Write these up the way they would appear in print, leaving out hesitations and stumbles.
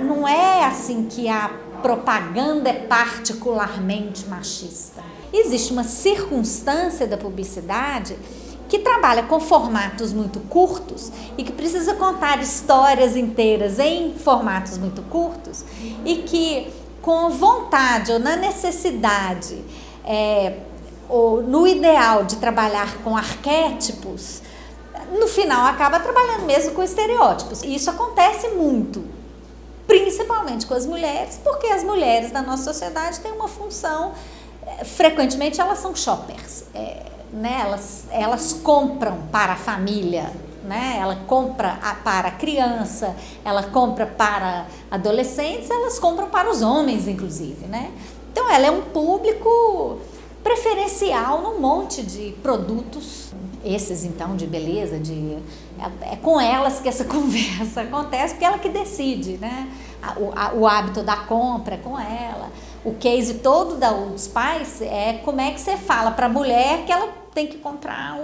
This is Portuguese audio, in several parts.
Não é assim que a propaganda é particularmente machista. Existe uma circunstância da publicidade que trabalha com formatos muito curtos e que precisa contar histórias inteiras em formatos muito curtos e que, com vontade ou na necessidade, ou no ideal de trabalhar com arquétipos, no final acaba trabalhando mesmo com estereótipos. E isso acontece muito, principalmente com as mulheres, porque as mulheres da nossa sociedade têm uma função, frequentemente elas são shoppers, né? Elas compram para a família, né? Ela compra para a criança, ela compra para adolescentes, elas compram para os homens, inclusive, né? Então ela é um público preferencial num monte de produtos, esses então de beleza, é com elas que essa conversa acontece, porque ela que decide, né? O hábito da compra é com ela. O case todo dos pais é como é que você fala para a mulher que ela tem que comprar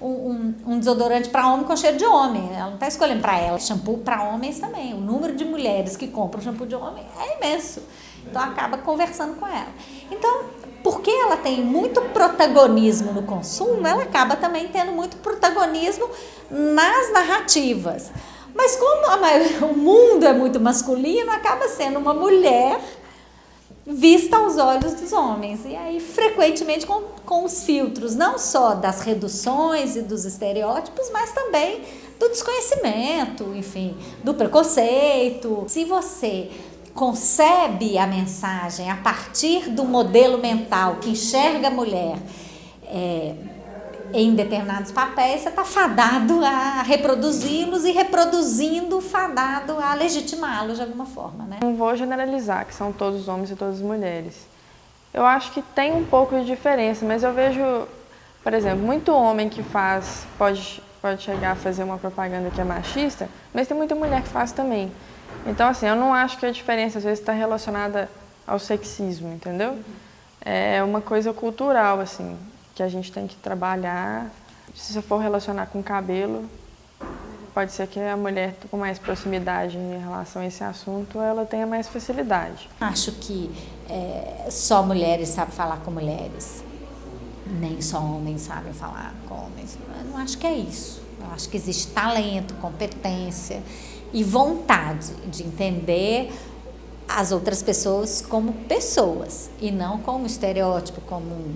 um desodorante para homem com cheiro de homem. Ela não está escolhendo para ela. Shampoo para homens também. O número de mulheres que compram shampoo de homem é imenso. Então acaba conversando com ela. Então, porque ela tem muito protagonismo no consumo, ela acaba também tendo muito protagonismo nas narrativas. Mas como o mundo é muito masculino, acaba sendo uma mulher vista aos olhos dos homens. E aí, frequentemente, com os filtros, não só das reduções e dos estereótipos, mas também do desconhecimento, enfim, do preconceito. Se você concebe a mensagem a partir do modelo mental que enxerga a mulher em determinados papéis, você está fadado a reproduzi-los e reproduzindo fadado a legitimá-los de alguma forma, né? Não vou generalizar que são todos homens e todas mulheres. Eu acho que tem um pouco de diferença, mas eu vejo, por exemplo, muito homem que pode chegar a fazer uma propaganda que é machista, mas tem muita mulher que faz também. Então, assim, eu não acho que a diferença às vezes está relacionada ao sexismo, entendeu? É uma coisa cultural, assim, que a gente tem que trabalhar. Se você for relacionar com cabelo, pode ser que a mulher com mais proximidade em relação a esse assunto, ela tenha mais facilidade. Acho que só mulheres sabem falar com mulheres, nem só homens sabem falar com homens. Eu não acho que é isso. Eu acho que existe talento, competência e vontade de entender as outras pessoas como pessoas e não como estereótipo, como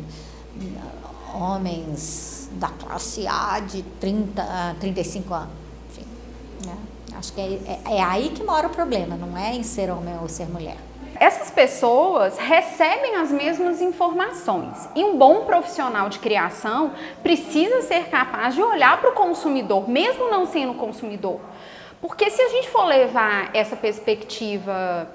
homens da classe A de 30 a 35 anos. Enfim, né? Acho que é aí que mora o problema, não é em ser homem ou ser mulher. Essas pessoas recebem as mesmas informações e um bom profissional de criação precisa ser capaz de olhar para o consumidor, mesmo não sendo consumidor. Porque se a gente for levar essa perspectiva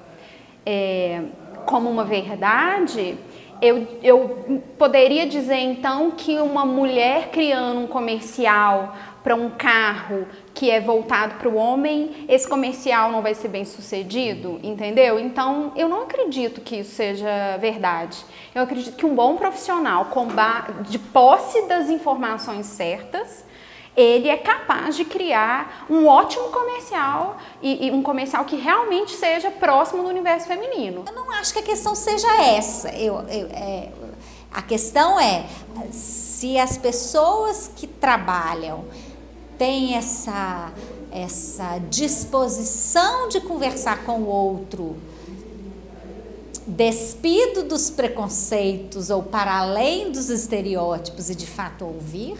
como uma verdade, eu poderia dizer então que uma mulher criando um comercial para um carro que é voltado para o homem, esse comercial não vai ser bem sucedido, entendeu? Então, eu não acredito que isso seja verdade. Eu acredito que um bom profissional, de posse das informações certas, ele é capaz de criar um ótimo comercial e um comercial que realmente seja próximo do universo feminino. Eu não acho que a questão seja essa. A questão é se as pessoas que trabalham têm essa disposição de conversar com o outro, despido dos preconceitos ou para além dos estereótipos e de fato ouvir.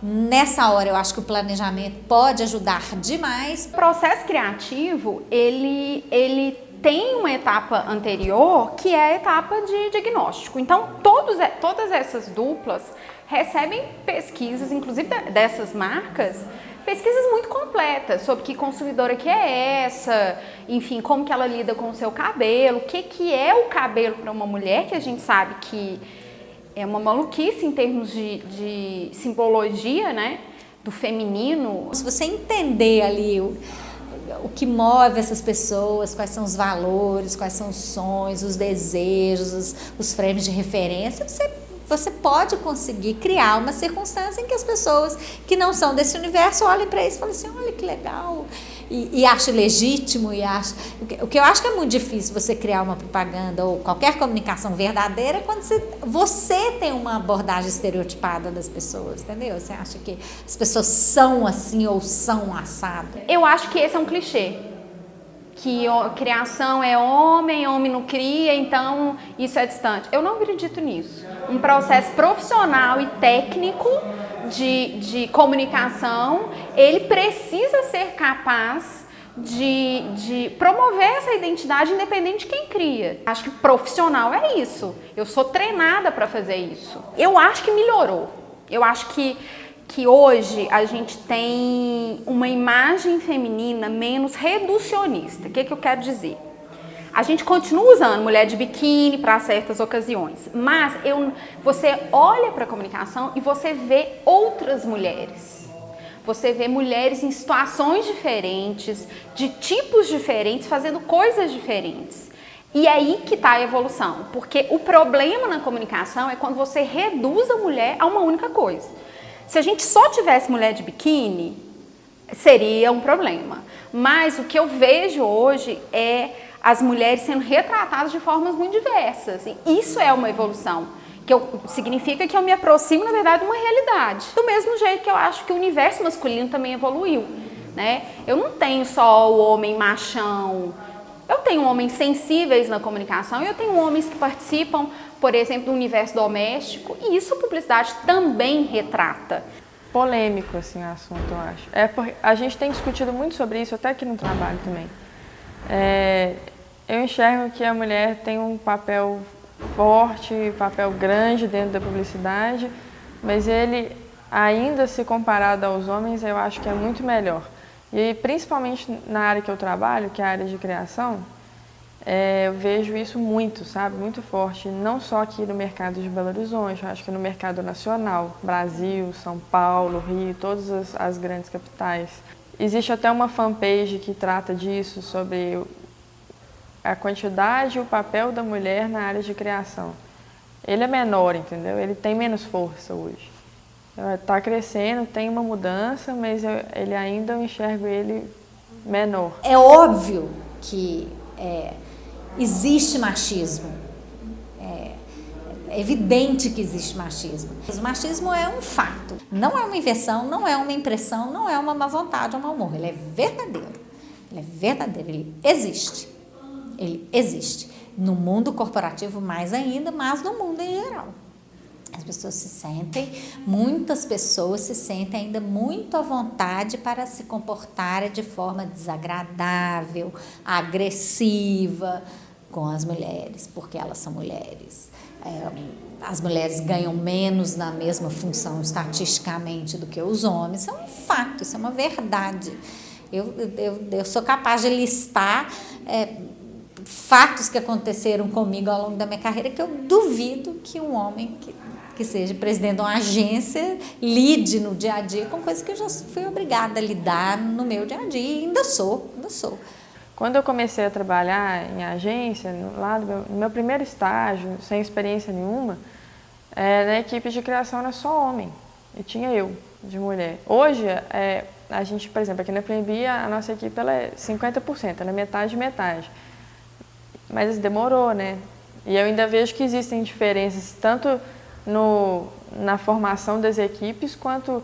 Nessa hora eu acho que o planejamento pode ajudar demais. O processo criativo, ele tem uma etapa anterior que é a etapa de diagnóstico. Então, todas essas duplas recebem pesquisas, inclusive dessas marcas, pesquisas muito completas sobre que consumidora que é essa, enfim, como que ela lida com o seu cabelo, o que é o cabelo para uma mulher, que a gente sabe que é uma maluquice em termos de simbologia, né, do feminino. Se você entender ali o que move essas pessoas, quais são os valores, quais são os sonhos, os desejos, os frames de referência, você pode conseguir criar uma circunstância em que as pessoas que não são desse universo olhem para isso e falem assim, olha que legal, e acho legítimo, o que eu acho que é muito difícil você criar uma propaganda ou qualquer comunicação verdadeira quando você tem uma abordagem estereotipada das pessoas, entendeu? Você acha que as pessoas são assim ou são assado? Eu acho que esse é um clichê. Que criação é homem não cria, então isso é distante. Eu não acredito nisso. Um processo profissional e técnico de comunicação, ele precisa ser capaz de promover essa identidade independente de quem cria. Acho que profissional é isso. Eu sou treinada para fazer isso. Eu acho que melhorou. Eu acho que hoje a gente tem uma imagem feminina menos reducionista. O que eu quero dizer? A gente continua usando mulher de biquíni para certas ocasiões, mas você olha para a comunicação e você vê outras mulheres. Você vê mulheres em situações diferentes, de tipos diferentes, fazendo coisas diferentes. E é aí que está a evolução, porque o problema na comunicação é quando você reduz a mulher a uma única coisa. Se a gente só tivesse mulher de biquíni, seria um problema. Mas o que eu vejo hoje é as mulheres sendo retratadas de formas muito diversas. E isso é uma evolução, significa que eu me aproximo, na verdade, de uma realidade. Do mesmo jeito que eu acho que o universo masculino também evoluiu, né? Eu não tenho só o homem machão, eu tenho homens sensíveis na comunicação e eu tenho homens que participam, por exemplo, do universo doméstico, e isso a publicidade também retrata. Polêmico, assim, o assunto, eu acho. Porque a gente tem discutido muito sobre isso, até aqui no trabalho também. Eu enxergo que a mulher tem um papel forte, papel grande dentro da publicidade, mas ele, ainda se comparado aos homens, eu acho que é muito melhor. E principalmente na área que eu trabalho, que é a área de criação, eu vejo isso muito, sabe? Muito forte, não só aqui no mercado de Belo Horizonte, eu acho que no mercado nacional, Brasil, São Paulo, Rio, todas as grandes capitais. Existe até uma fanpage que trata disso, sobre a quantidade e o papel da mulher na área de criação. Ele é menor, entendeu? Ele tem menos força hoje. Está crescendo, tem uma mudança, mas ele ainda eu enxergo ele menor. É óbvio que existe machismo. É evidente que existe machismo. Mas o machismo é um fato. Não é uma invenção, não é uma impressão, não é uma má vontade, um mau humor. Ele é verdadeiro. Ele é verdadeiro, ele existe. Ele existe. No mundo corporativo mais ainda, mas no mundo em geral. As pessoas muitas pessoas se sentem ainda muito à vontade para se comportarem de forma desagradável, agressiva com as mulheres, porque elas são mulheres. As mulheres ganham menos na mesma função estatisticamente do que os homens. Isso é um fato, isso é uma verdade. Eu sou capaz de listar fatos que aconteceram comigo ao longo da minha carreira que eu duvido que um homem que seja presidente de uma agência lide no dia a dia com coisas que eu já fui obrigada a lidar no meu dia a dia e ainda sou. Quando eu comecei a trabalhar em agência, no meu primeiro estágio, sem experiência nenhuma, na equipe de criação era só homem, e tinha eu, de mulher. Hoje, a gente, por exemplo, aqui na Plembi, a nossa equipe ela é 50%, ela é metade. Mas demorou, né? E eu ainda vejo que existem diferenças, tanto na formação das equipes, quanto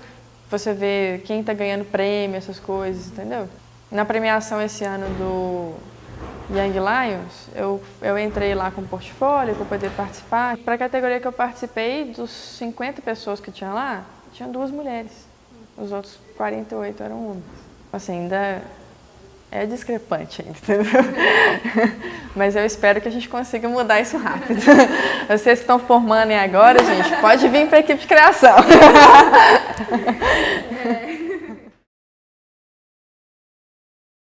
você vê quem está ganhando prêmio, essas coisas, entendeu? Na premiação esse ano do Young Lions, eu entrei lá com portfólio para poder participar. Para a categoria que eu participei, dos 50 pessoas que tinha lá, tinha 2 mulheres. Os outros 48 eram homens. Assim, ainda é discrepante, entendeu? Mas eu espero que a gente consiga mudar isso rápido. Vocês que estão formando agora, gente, pode vir para a equipe de criação.